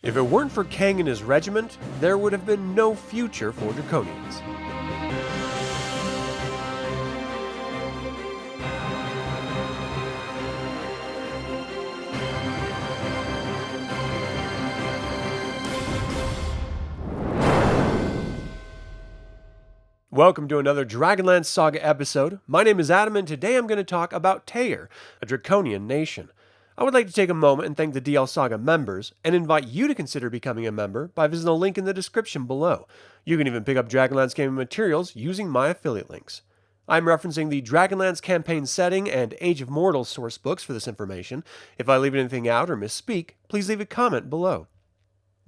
If it weren't for Kang and his regiment, there would have been no future for Draconians. Welcome to another DragonLance Saga episode. My name is Adam, and today I'm going to talk about Teyr, a Draconian nation. I would like to take a moment and thank the DL Saga members, and invite you to consider becoming a member by visiting the link in the description below. You can even pick up Dragonlance gaming materials using my affiliate links. I'm referencing the Dragonlance campaign setting and Age of Mortals source books for this information. If I leave anything out or misspeak, please leave a comment below.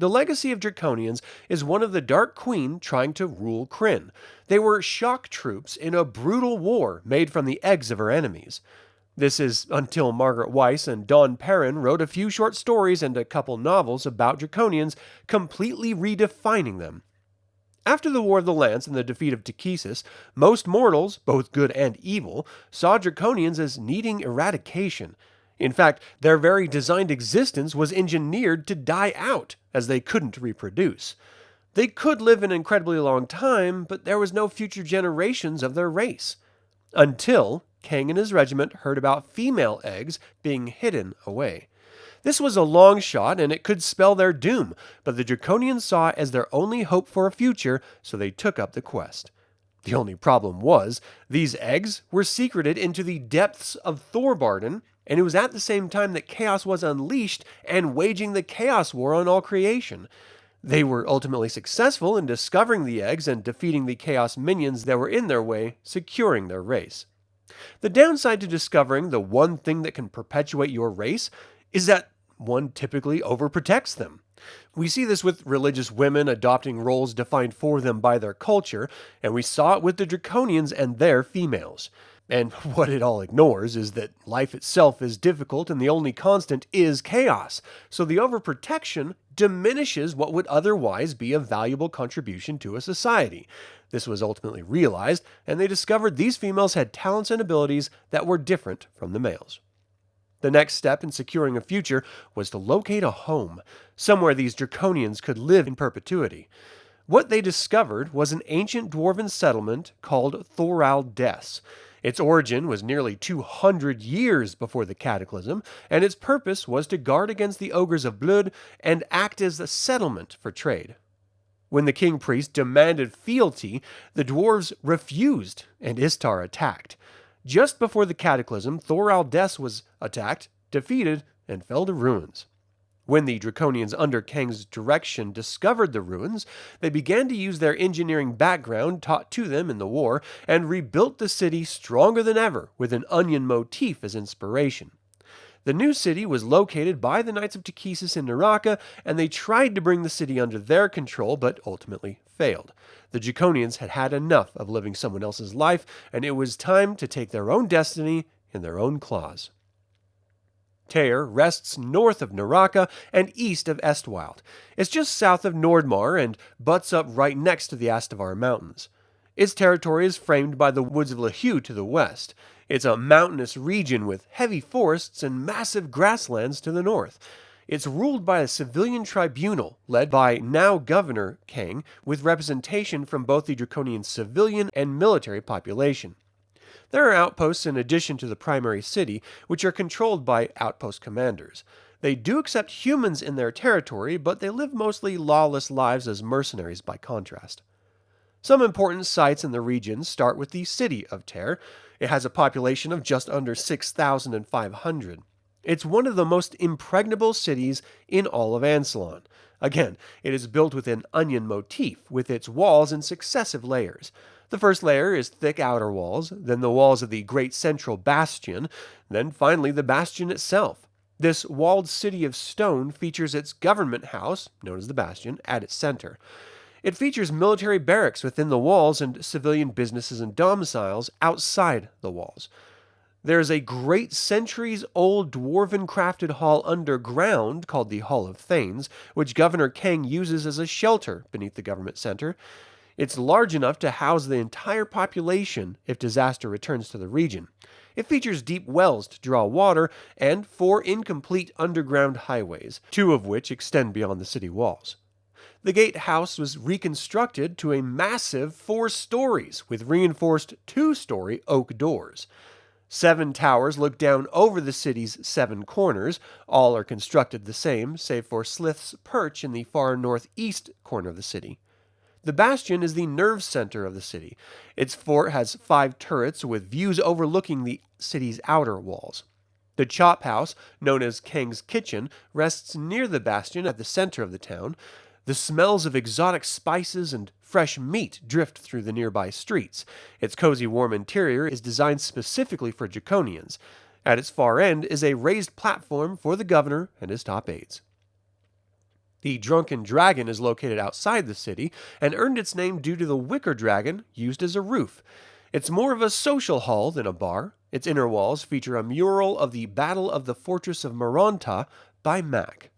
The legacy of Draconians is one of the Dark Queen trying to rule Krynn. They were shock troops in a brutal war made from the eggs of her enemies. This is until Margaret Weis and Perrin wrote a few short stories and a couple novels about Draconians, completely redefining them. After the War of the Lance and the defeat of Takhisis, most mortals, both good and evil, saw Draconians as needing eradication. In fact, their very designed existence was engineered to die out, as they couldn't reproduce. They could live an incredibly long time, but there was no future generations of their race. Until Kang and his regiment heard about female eggs being hidden away. This was a long shot, and it could spell their doom, but the Draconians saw it as their only hope for a future, so they took up the quest. The only problem was, these eggs were secreted into the depths of Thorbarden, and it was at the same time that chaos was unleashed and waging the chaos war on all creation. They were ultimately successful in discovering the eggs and defeating the chaos minions that were in their way, securing their race. The downside to discovering the one thing that can perpetuate your race is that one typically overprotects them. We see this with religious women adopting roles defined for them by their culture, and we saw it with the Draconians and their females. And what it all ignores is that life itself is difficult and the only constant is chaos, so the overprotection diminishes what would otherwise be a valuable contribution to a society. This was ultimately realized, and they discovered these females had talents and abilities that were different from the males. The next step in securing a future was to locate a home, somewhere these Draconians could live in perpetuity. What they discovered was an ancient dwarven settlement called Thorald. Its origin was nearly 200 years before the Cataclysm, and its purpose was to guard against the ogres of blood and act as a settlement for trade. When the king priest demanded fealty, the dwarves refused, and Istar attacked. Just before the Cataclysm, Thorald was attacked, defeated, and fell to ruins. When the Draconians under Kang's direction discovered the ruins, they began to use their engineering background taught to them in the war and rebuilt the city stronger than ever with an onion motif as inspiration. The new city was located by the Knights of Takhisis in Naraka, and they tried to bring the city under their control, but ultimately failed. The Draconians had had enough of living someone else's life, and it was time to take their own destiny in their own claws. Teyr rests north of Naraka and east of Estwild. It's just south of Nordmar and butts up right next to the Astavar Mountains. Its territory is framed by the woods of Lehu to the west. It's a mountainous region with heavy forests and massive grasslands to the north. It's ruled by a civilian tribunal led by now Governor Kang, with representation from both the Draconian civilian and military population. There are outposts in addition to the primary city, which are controlled by outpost commanders. They do accept humans in their territory, but they live mostly lawless lives as mercenaries by contrast. Some important sites in the region start with the city of Teyr. It has a population of just under 6,500. It's one of the most impregnable cities in all of Ansalon. Again, it is built with an onion motif, with its walls in successive layers. The first layer is thick outer walls, then the walls of the great central bastion, then finally the bastion itself. This walled city of stone features its government house, known as the bastion, at its center. It features military barracks within the walls and civilian businesses and domiciles outside the walls. There is a great centuries-old dwarven-crafted hall underground called the Hall of Thanes, which Governor Kang uses as a shelter beneath the government center. It's large enough to house the entire population if disaster returns to the region. It features deep wells to draw water and 4 incomplete underground highways, 2 of which extend beyond the city walls. The gatehouse was reconstructed to a massive 4 stories with reinforced 2-story oak doors. 7 towers look down over the city's 7 corners. All are constructed the same, save for Slith's Perch in the far northeast corner of the city. The bastion is the nerve center of the city. Its fort has 5 turrets with views overlooking the city's outer walls. The chop house, known as Kang's Kitchen, rests near the bastion at the center of the town. The smells of exotic spices and fresh meat drift through the nearby streets. Its cozy, warm interior is designed specifically for Draconians. At its far end is a raised platform for the governor and his top aides. The Drunken Dragon is located outside the city and earned its name due to the wicker dragon used as a roof. It's more of a social hall than a bar. Its inner walls feature a mural of the Battle of the Fortress of Maranta by Mack.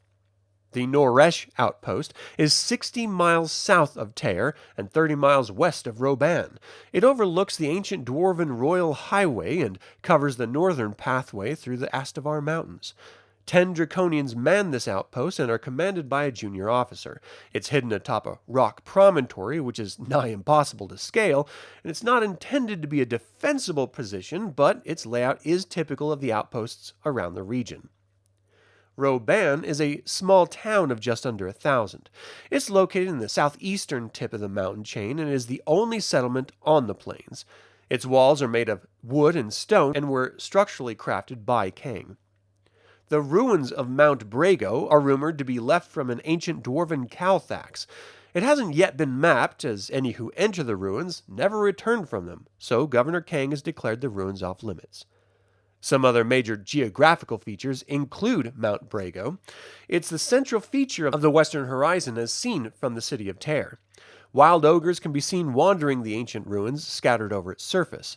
The Noresh outpost is 60 miles south of Teyr and 30 miles west of Roban. It overlooks the ancient dwarven royal highway and covers the northern pathway through the Astavar Mountains. 10 Draconians man this outpost and are commanded by a junior officer. It's hidden atop a rock promontory, which is nigh impossible to scale, and it's not intended to be a defensible position, but its layout is typical of the outposts around the region. Roban is a small town of just under 1,000. It's located in the southeastern tip of the mountain chain and is the only settlement on the plains. Its walls are made of wood and stone and were structurally crafted by Kang. The ruins of Mount Brago are rumored to be left from an ancient dwarven Calthax. It hasn't yet been mapped, as any who enter the ruins never return from them, so Governor Kang has declared the ruins off limits. Some other major geographical features include Mount Brago. It's the central feature of the western horizon as seen from the city of Teyr. Wild ogres can be seen wandering the ancient ruins scattered over its surface.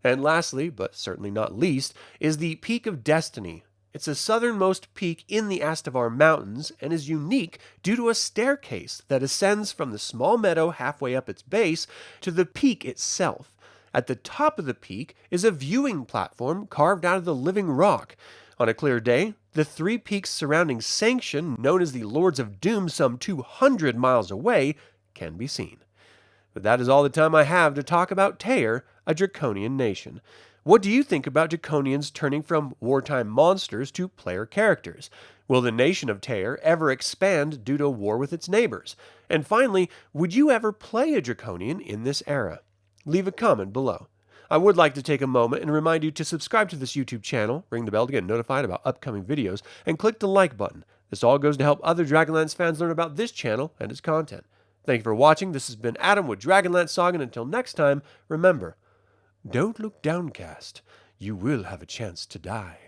And lastly, but certainly not least, is the Peak of Destiny. It's the southernmost peak in the Astavar Mountains and is unique due to a staircase that ascends from the small meadow halfway up its base to the peak itself. At the top of the peak is a viewing platform carved out of the living rock. On a clear day, the 3 peaks surrounding Sanction, known as the Lords of Doom some 200 miles away, can be seen. But that is all the time I have to talk about Teyr, a Draconian nation. What do you think about Draconians turning from wartime monsters to player characters? Will the nation of Teyr ever expand due to war with its neighbors? And finally, would you ever play a Draconian in this era? Leave a comment below. I would like to take a moment and remind you to subscribe to this YouTube channel, ring the bell to get notified about upcoming videos, and click the like button. This all goes to help other Dragonlance fans learn about this channel and its content. Thank you for watching. This has been Adam with DragonLance Saga, and until next time, remember, don't look downcast. You will have a chance to die.